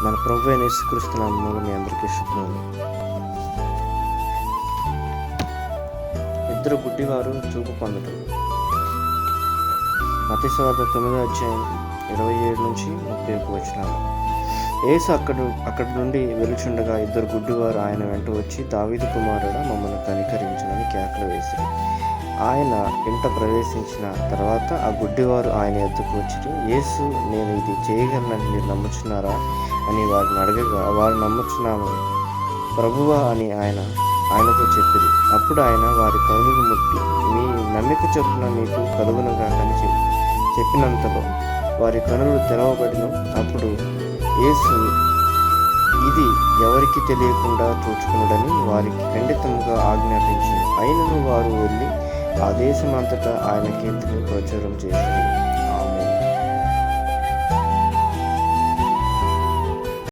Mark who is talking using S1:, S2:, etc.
S1: మన ప్రభువైన యేసుక్రీస్తు నామములో మీ అందరికీ శుభములు. ఇద్దరు గుడ్డివారు చూపు పొందటం. మత్తయి సువార్త 9వ అధ్యాయం 27 నుంచి 31 వచనాలు. యేసు అక్కడి నుండి వెలుచుండగా ఇద్దరు గుడ్డివారు ఆయన వెంట వచ్చి, దావీదు కుమారుడా, మమ్మల్ని కనికరించుమని కేకలు వేశారు. ఆయన ఇంట ప్రవేశించిన తర్వాత ఆ గుడ్డివారు ఆయన యొద్దకు వచ్చి, యేసు, నేను ఇది చేయగలనని మీరు నమ్ముచున్నారా అని వారిని అడగగా, వారు నమ్ముచున్నాము ప్రభువా అని ఆయనతో చెప్పిరి. అప్పుడు ఆయన వారి కనులు ముట్టి, మీ నమ్మిక చొప్పున మీకు కలుగునుగా అని చెప్పినంతలో వారి కనులు తెరవబడిన. అప్పుడు యేసు ఇది ఎవరికి తెలియకుండా చూచుకునుడని వారికి ఖండితంగా ఆజ్ఞాపించింది. అయినను వారు వెళ్ళి ఆ దేశమంతటా ఆయన కీర్తిని ప్రచురం చేశారు.